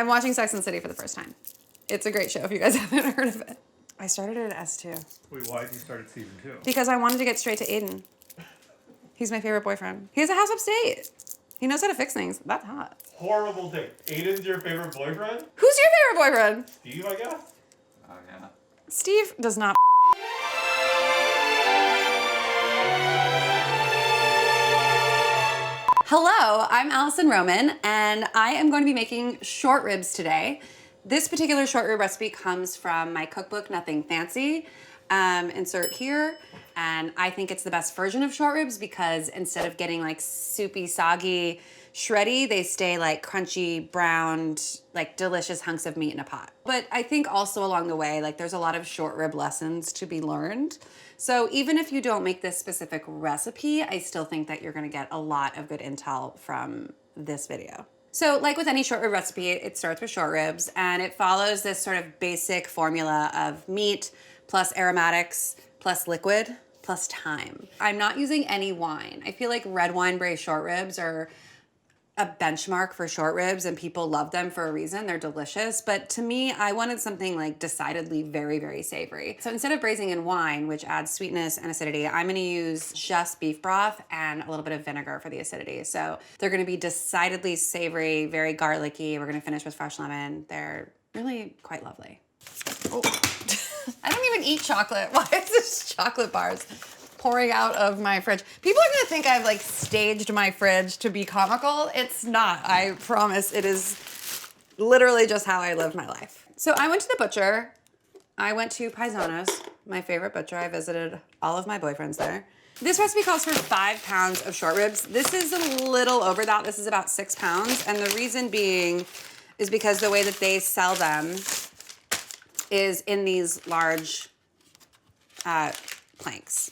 I'm watching Sex and the City for the first time. It's a great show if you guys haven't heard of it. I started it at S2. Wait, why did you start at season 2? Because I wanted to get straight to Aidan. He's my favorite boyfriend. He has a house upstate. He knows how to fix things. That's hot. Horrible thing. Aidan's your favorite boyfriend? Who's your favorite boyfriend? Steve, I guess? Oh, yeah. Steve does not. Hello, I'm Alison Roman, and I am going to be making short ribs today. This particular short rib recipe comes from my cookbook, Nothing Fancy. Insert here. And I think it's the best version of short ribs because instead of getting like soupy, soggy, shreddy, they stay like crunchy, browned, like delicious hunks of meat in a pot. But I think also along the way, like there's a lot of short rib lessons to be learned. So even if you don't make this specific recipe, I still think that you're gonna get a lot of good intel from this video. So like with any short rib recipe, it starts with short ribs and it follows this sort of basic formula of meat plus aromatics plus liquid plus thyme. I'm not using any wine. I feel like red wine braised short ribs are a benchmark for short ribs and people love them for a reason. They're delicious. But to me, I wanted something like decidedly very, very savory. So instead of braising in wine, which adds sweetness and acidity, I'm gonna use just beef broth and a little bit of vinegar for the acidity. So they're gonna be decidedly savory, very garlicky. We're gonna finish with fresh lemon. They're really quite lovely. Oh. I don't even eat chocolate. Why is this chocolate bars pouring out of my fridge? People are gonna think I've like staged my fridge to be comical. It's not, I promise. It is literally just how I live my life. So I went to the butcher. I went to Paisano's, my favorite butcher. I visited all of my boyfriends there. This recipe calls for 5 pounds of short ribs. This is a little over that. This is about 6 pounds. And the reason being is because the way that they sell them is in these large planks.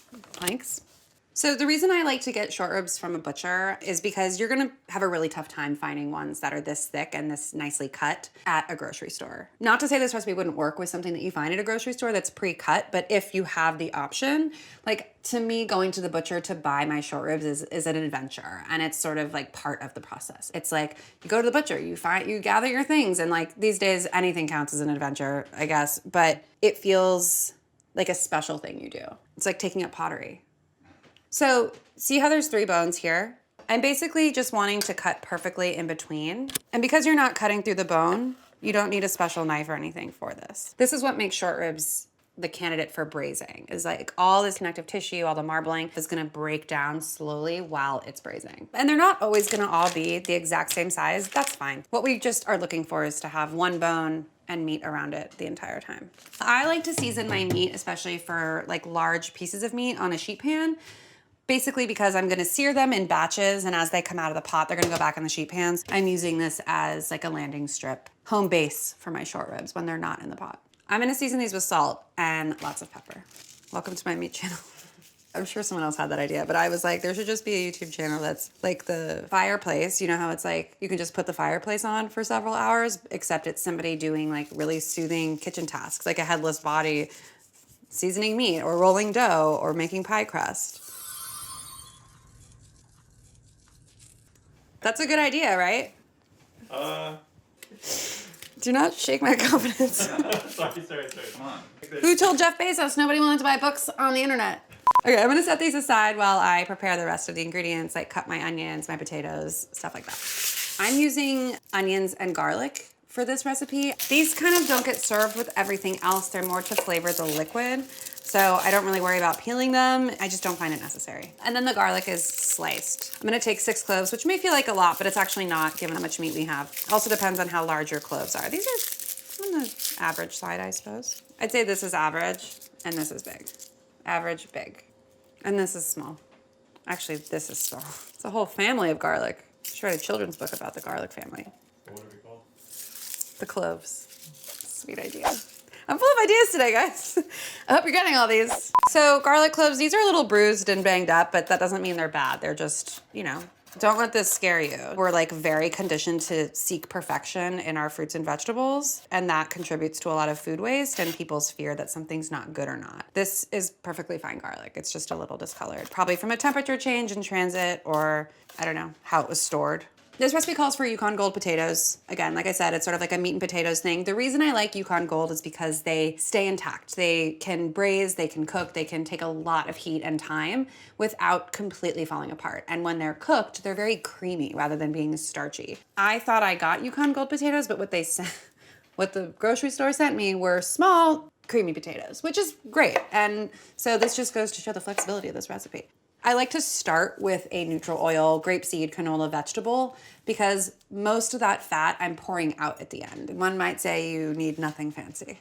So the reason I like to get short ribs from a butcher is because you're gonna have a really tough time finding ones that are this thick and this nicely cut at a grocery store. Not to say this recipe wouldn't work with something that you find at a grocery store that's pre-cut, but if you have the option, like to me, going to the butcher to buy my short ribs is an adventure, and it's sort of like part of the process. It's like you go to the butcher, you gather your things, and like these days anything counts as an adventure, I guess, but it feels like a special thing you do. It's like taking up pottery. So see how there's 3 bones here? I'm basically just wanting to cut perfectly in between. And because you're not cutting through the bone, you don't need a special knife or anything for this. This is what makes short ribs the candidate for braising, is like all this connective tissue, all the marbling is gonna break down slowly while it's braising. And they're not always gonna all be the exact same size, that's fine. What we just are looking for is to have 1 bone and meat around it the entire time. I like to season my meat, especially for like large pieces of meat on a sheet pan, basically because I'm gonna sear them in batches, and as they come out of the pot, they're gonna go back in the sheet pans. I'm using this as like a landing strip, home base for my short ribs when they're not in the pot. I'm gonna season these with salt and lots of pepper. Welcome to my meat channel. I'm sure someone else had that idea, but I was like, there should just be a YouTube channel that's like the fireplace. You know how it's like, you can just put the fireplace on for several hours, except it's somebody doing like really soothing kitchen tasks, like a headless body, seasoning meat or rolling dough or making pie crust. That's a good idea, right? Do not shake my confidence. Sorry. Come on. Who told Jeff Bezos nobody wanted to buy books on the internet? Okay, I'm gonna set these aside while I prepare the rest of the ingredients, like cut my onions, my potatoes, stuff like that. I'm using onions and garlic for this recipe. These kind of don't get served with everything else. They're more to flavor the liquid. So I don't really worry about peeling them. I just don't find it necessary. And then the garlic is sliced. I'm gonna take 6 cloves, which may feel like a lot, but it's actually not given how much meat we have. Also depends on how large your cloves are. These are on the average side, I suppose. I'd say this is average and this is big. Average, big. And this is small. Actually, this is small. It's a whole family of garlic. I should write a children's book about the garlic family. What are we called? The cloves. Sweet idea. I'm full of ideas today, guys. I hope you're getting all these. So garlic cloves, these are a little bruised and banged up, but that doesn't mean they're bad. They're just, you know, don't let this scare you. We're like very conditioned to seek perfection in our fruits and vegetables, and that contributes to a lot of food waste and people's fear that something's not good or not. This is perfectly fine garlic. It's just a little discolored, probably from a temperature change in transit, or I don't know, how it was stored. This recipe calls for Yukon Gold potatoes. Again, like I said, it's sort of like a meat and potatoes thing. The reason I like Yukon Gold is because they stay intact. They can braise, they can cook, they can take a lot of heat and time without completely falling apart. And when they're cooked, they're very creamy rather than being starchy. I thought I got Yukon Gold potatoes, but what the grocery store sent me were small, creamy potatoes, which is great. And so this just goes to show the flexibility of this recipe. I like to start with a neutral oil, grapeseed, canola vegetable, because most of that fat I'm pouring out at the end. One might say you need nothing fancy.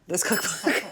This cookbook.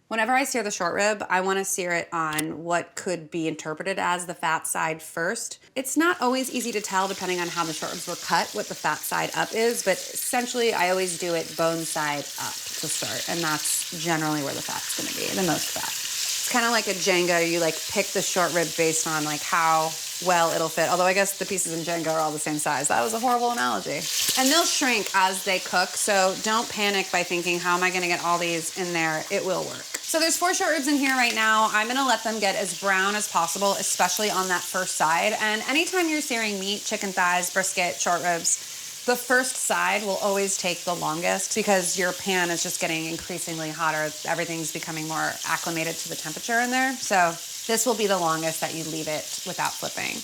Whenever I sear the short rib, I want to sear it on what could be interpreted as the fat side first. It's not always easy to tell depending on how the short ribs were cut, what the fat side up is, but essentially I always do it bone side up to start, and that's generally where the fat's going to be, the most fat. It's kind of like a Jenga. You like pick the short rib based on like how well it'll fit. Although I guess the pieces in Jenga are all the same size. That was a horrible analogy. And they'll shrink as they cook, so don't panic by thinking, how am I gonna get all these in there? It will work. So there's 4 short ribs in here right now. I'm gonna let them get as brown as possible, especially on that first side. And anytime you're searing meat, chicken thighs, brisket, short ribs, the first side will always take the longest because your pan is just getting increasingly hotter. Everything's becoming more acclimated to the temperature in there. So this will be the longest that you leave it without flipping.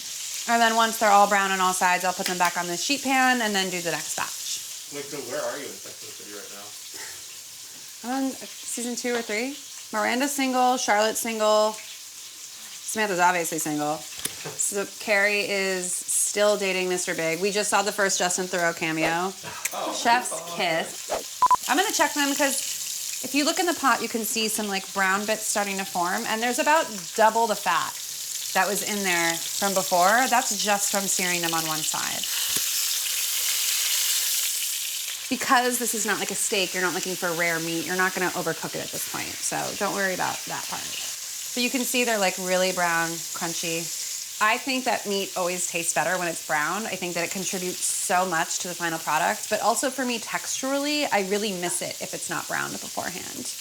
And then once they're all brown on all sides, I'll put them back on the sheet pan and then do the next batch. Wait, so where are you in Sex and the City right now? I'm on season 2 or 3. Miranda's single, Charlotte's single, Samantha's obviously single. So Carrie is still dating Mr. Big. We just saw the first Justin Theroux cameo. Chef's kiss. I'm gonna check them because if you look in the pot, you can see some like brown bits starting to form, and there's about double the fat that was in there from before. That's just from searing them on one side. Because this is not like a steak, you're not looking for rare meat, you're not gonna overcook it at this point, so don't worry about that part. So you can see they're like really brown, crunchy. I think that meat always tastes better when it's brown. I think that it contributes so much to the final product, but also for me texturally, I really miss it if it's not browned beforehand.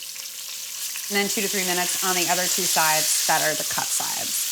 And then 2 to 3 minutes on the other 2 sides that are the cut sides.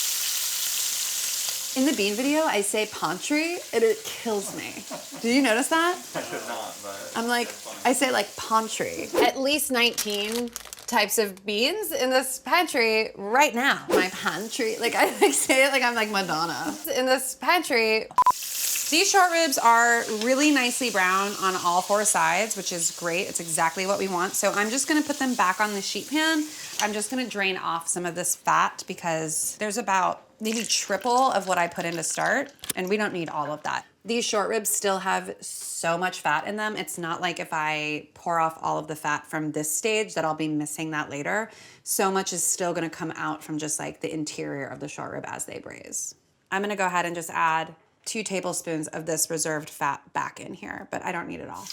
In the bean video, I say pantry, and it kills me. Do you notice that? I should not, but I'm like, I say like pantry. At least 19 types of beans in this pantry right now. My pantry, like I like say it like I'm like Madonna. In this pantry, these short ribs are really nicely brown on all 4 sides, which is great. It's exactly what we want. So I'm just gonna put them back on the sheet pan. I'm just gonna drain off some of this fat because there's about maybe triple of what I put in to start, and we don't need all of that. These short ribs still have so much fat in them. It's not like if I pour off all of the fat from this stage that I'll be missing that later. So much is still gonna come out from just like the interior of the short rib as they braise. I'm gonna go ahead and just add 2 tablespoons of this reserved fat back in here, but I don't need it all.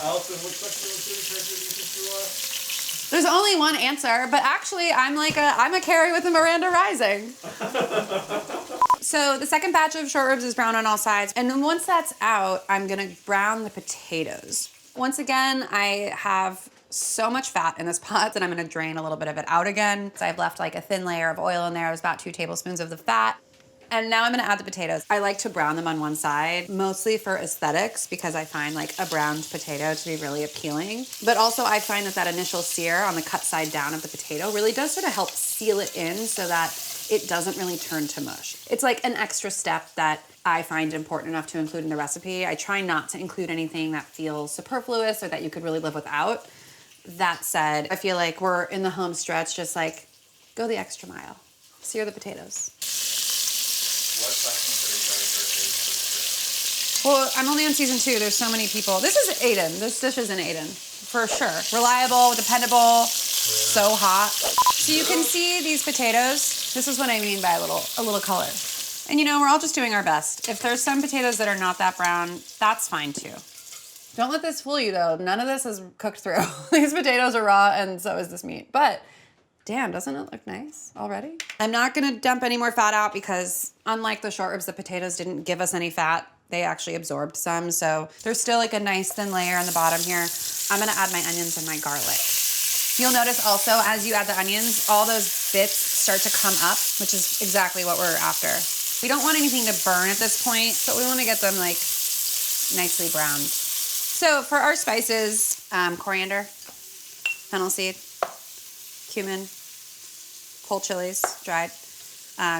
Alison, which Sex and the City character do you think you are? There's only one answer, but actually I'm a Carrie with a Miranda Rising. So the second batch of short ribs is brown on all sides. And then once that's out, I'm gonna brown the potatoes. Once again, I have so much fat in this pot that I'm gonna drain a little bit of it out again. So I've left like a thin layer of oil in there. It was about 2 tablespoons of the fat. And now I'm gonna add the potatoes. I like to brown them on one side, mostly for aesthetics, because I find like a browned potato to be really appealing. But also I find that that initial sear on the cut side down of the potato really does sort of help seal it in so that it doesn't really turn to mush. It's like an extra step that I find important enough to include in the recipe. I try not to include anything that feels superfluous or that you could really live without. That said, I feel like we're in the home stretch, just like go the extra mile. Sear the potatoes. What Sex and the City character is this? Well, I'm only on season 2. There's so many people. This is Aidan. This dish is an Aidan, for sure. Reliable, dependable, so hot. So you can see these potatoes. This is what I mean by a little color. And you know, we're all just doing our best. If there's some potatoes that are not that brown, that's fine too. Don't let this fool you though. None of this is cooked through. These potatoes are raw and so is this meat. But damn, doesn't it look nice already? I'm not gonna dump any more fat out because unlike the short ribs, the potatoes didn't give us any fat. They actually absorbed some. So there's still like a nice thin layer on the bottom here. I'm gonna add my onions and my garlic. You'll notice also as you add the onions, all those bits start to come up, which is exactly what we're after. We don't want anything to burn at this point, but we want to get them like nicely browned. So for our spices, coriander, fennel seed, cumin, whole chilies, dried,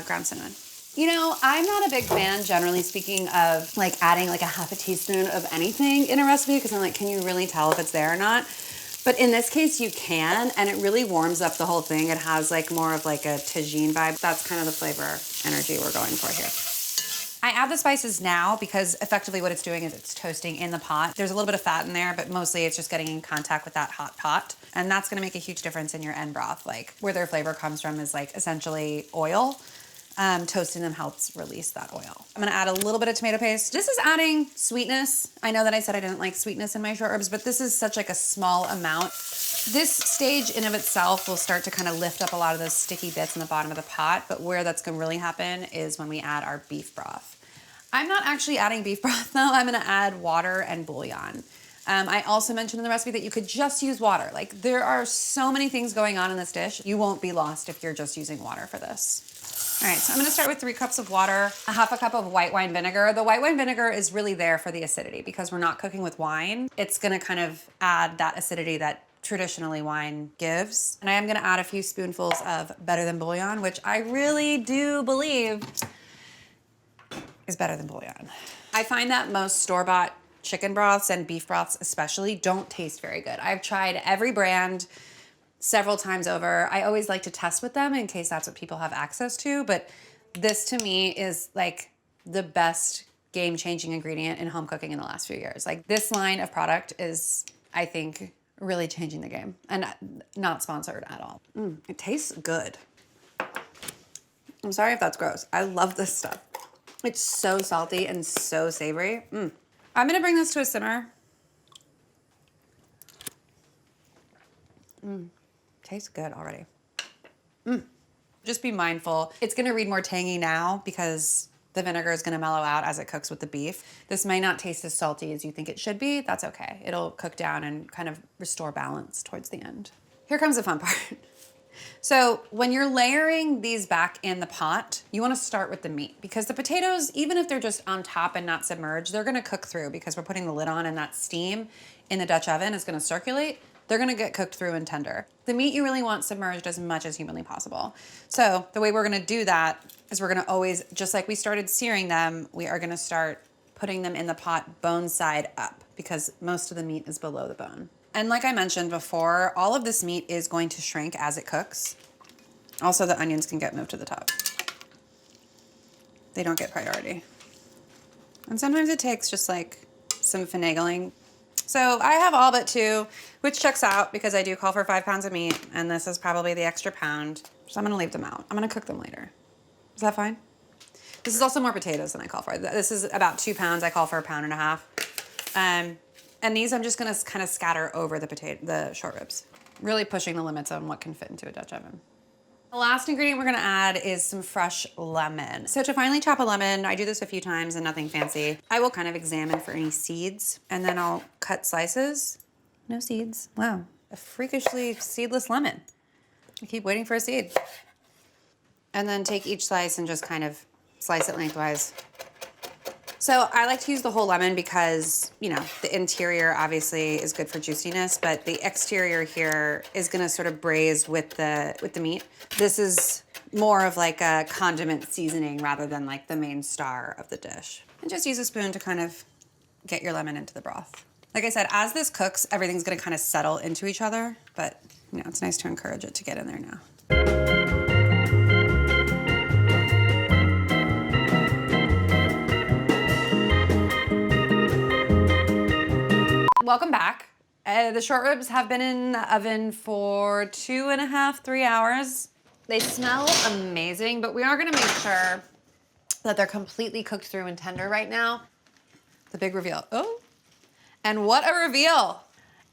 ground cinnamon. You know, I'm not a big fan, generally speaking, of like adding like a half a teaspoon of anything in a recipe because I'm like, can you really tell if it's there or not? But in this case, you can, and it really warms up the whole thing. It has like more of like a tagine vibe. That's kind of the flavor energy we're going for here. I add the spices now because effectively what it's doing is it's toasting in the pot. There's a little bit of fat in there, but mostly it's just getting in contact with that hot pot. And that's gonna make a huge difference in your end broth. Like where their flavor comes from is like essentially oil. Toasting them helps release that oil. I'm gonna add a little bit of tomato paste. This is adding sweetness. I know that I said I didn't like sweetness in my short ribs, but this is such like a small amount. This stage in of itself will start to kind of lift up a lot of those sticky bits in the bottom of the pot, but where that's gonna really happen is when we add our beef broth. I'm not actually adding beef broth though. I'm gonna add water and bouillon. I also mentioned in the recipe that you could just use water. Like there are so many things going on in this dish. You won't be lost if you're just using water for this. All right, so I'm gonna start with 3 cups of water, a half a cup of white wine vinegar. The white wine vinegar is really there for the acidity because we're not cooking with wine. It's gonna kind of add that acidity that traditionally wine gives. And I am gonna add a few spoonfuls of Better Than Bouillon, which I really do believe is better than bouillon. I find that most store-bought chicken broths and beef broths especially don't taste very good. I've tried every brand several times over. I always like to test with them in case that's what people have access to, but this to me is like the best game-changing ingredient in home cooking in the last few years. Like this line of product is, I think, really changing the game and not sponsored at all. It tastes good. I'm sorry if that's gross. I love this stuff. It's so salty and so savory. I'm gonna bring this to a simmer. Tastes good already. Just be mindful. It's gonna read more tangy now because the vinegar is gonna mellow out as it cooks with the beef. This might not taste as salty as you think it should be. That's okay. It'll cook down and kind of restore balance towards the end. Here comes the fun part. So when you're layering these back in the pot, you wanna start with the meat because the potatoes, even if they're just on top and not submerged, they're gonna cook through because we're putting the lid on and that steam in the Dutch oven is gonna circulate. They're gonna get cooked through and tender. The meat you really want submerged as much as humanly possible. So the way we're gonna do that is we're gonna always, just like we started searing them, we are gonna start putting them in the pot bone side up because most of the meat is below the bone. And like I mentioned before, all of this meat is going to shrink as it cooks. Also, the onions can get moved to the top. They don't get priority. And sometimes it takes just like some finagling. So I have all but 2, which checks out because I do call for 5 pounds of meat, and this is probably the extra pound. So I'm gonna leave them out. I'm gonna cook them later. Is that fine? This is also more potatoes than I call for. This is about 2 pounds. I call for 1.5 pounds. And these I'm just gonna kind of scatter over the short ribs, really pushing the limits on what can fit into a Dutch oven. The last ingredient we're gonna add is some fresh lemon. So to finely chop a lemon, I do this a few times and nothing fancy. I will kind of examine for any seeds and then I'll cut slices. No seeds. Wow, a freakishly seedless lemon. I keep waiting for a seed. And then take each slice and just kind of slice it lengthwise. So I like to use the whole lemon because, you know, the interior obviously is good for juiciness, but the exterior here is gonna sort of braise with the meat. This is more of like a condiment seasoning rather than like the main star of the dish. And just use a spoon to kind of get your lemon into the broth. Like I said, as this cooks, everything's gonna kind of settle into each other, but you know, it's nice to encourage it to get in there now. Welcome back. The short ribs have been in the oven for 2.5, 3 hours. They smell amazing, but we are gonna make sure that they're completely cooked through and tender right now. The big reveal. Oh, and what a reveal.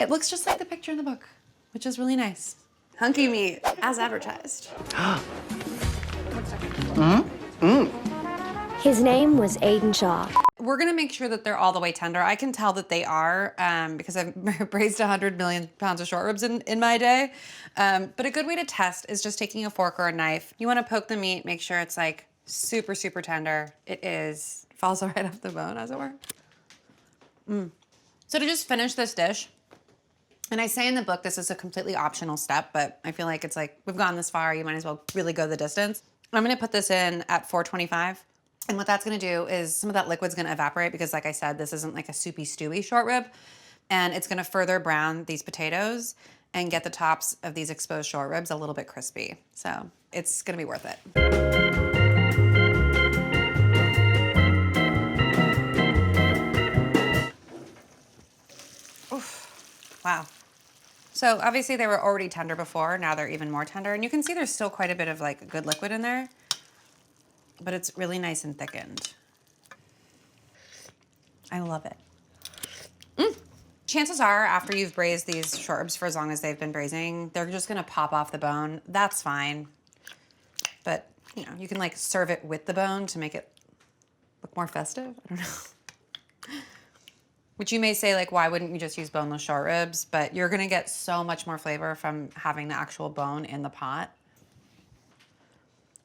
It looks just like the picture in the book, which is really nice. Hunky meat, as advertised. His name was Aidan Shaw. we're gonna make sure that they're all the way tender. I can tell that they are because I've braised 100 million pounds of short ribs in my day. But a good way to test is just taking a fork or a knife. You wanna poke the meat, make sure it's like super, super tender. It is, falls right off the bone, as it were. So to just finish this dish, and I say in the book this is a completely optional step, but I feel like it's like, we've gone this far, you might as well really go the distance. I'm gonna put this in at 425. And what that's gonna do is some of that liquid's gonna evaporate because like I said, this isn't like a soupy stewy short rib. And it's gonna further brown these potatoes and get the tops of these exposed short ribs a little bit crispy. So it's gonna be worth it. Wow. So obviously they were already tender before, now they're even more tender. And you can see there's still quite a bit of like good liquid in there, but it's really nice and thickened. I love it. Chances are after you've braised these short ribs for as long as they've been braising, they're just gonna pop off the bone. That's fine. But you know, you can like serve it with the bone to make it look more festive. I don't know. Which you may say, like, why wouldn't you just use boneless short ribs? But you're gonna get so much more flavor from having the actual bone in the pot.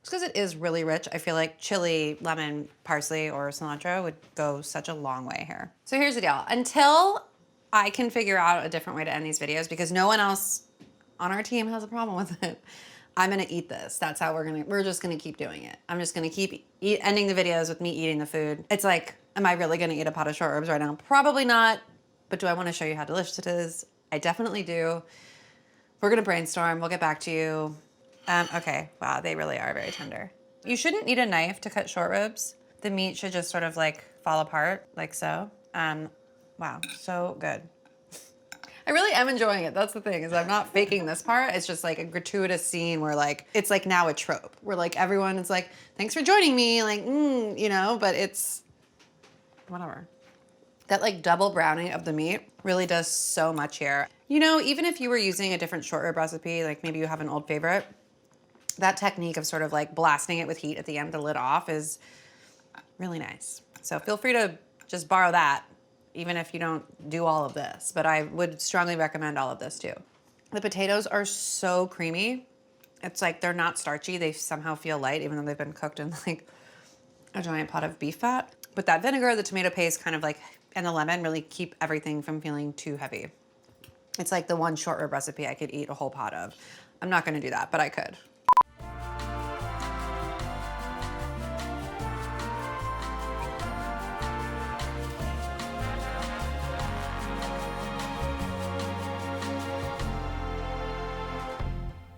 It's because it is really rich. I feel like chili, lemon, parsley, or cilantro would go such a long way here. So here's the deal. Until I can figure out a different way to end these videos, because no one else on our team has a problem with it, I'm gonna eat this. That's how we're just gonna keep doing it. I'm just gonna keep ending the videos with me eating the food. It's like, am I really gonna eat a pot of short ribs right now? Probably not, but do I wanna show you how delicious it is? I definitely do. We're gonna brainstorm, we'll get back to you. Okay, wow, they really are very tender. You shouldn't need a knife to cut short ribs. The meat should just sort of like fall apart, like so. Wow, so good. I really am enjoying it. That's the thing, is I'm not faking this part. It's just like a gratuitous scene where like, it's like now a trope where like everyone is like, thanks for joining me, like, you know, but it's whatever. That like double browning of the meat really does so much here. You know, even if you were using a different short rib recipe, like maybe you have an old favorite, that technique of sort of like blasting it with heat at the end, the lid off, is really nice. So feel free to just borrow that, even if you don't do all of this, but I would strongly recommend all of this too. The potatoes are so creamy. It's like they're not starchy. They somehow feel light, even though they've been cooked in like a giant pot of beef fat. But that vinegar, the tomato paste kind of like, and the lemon really keep everything from feeling too heavy. It's like the one short rib recipe I could eat a whole pot of. I'm not gonna do that, but I could.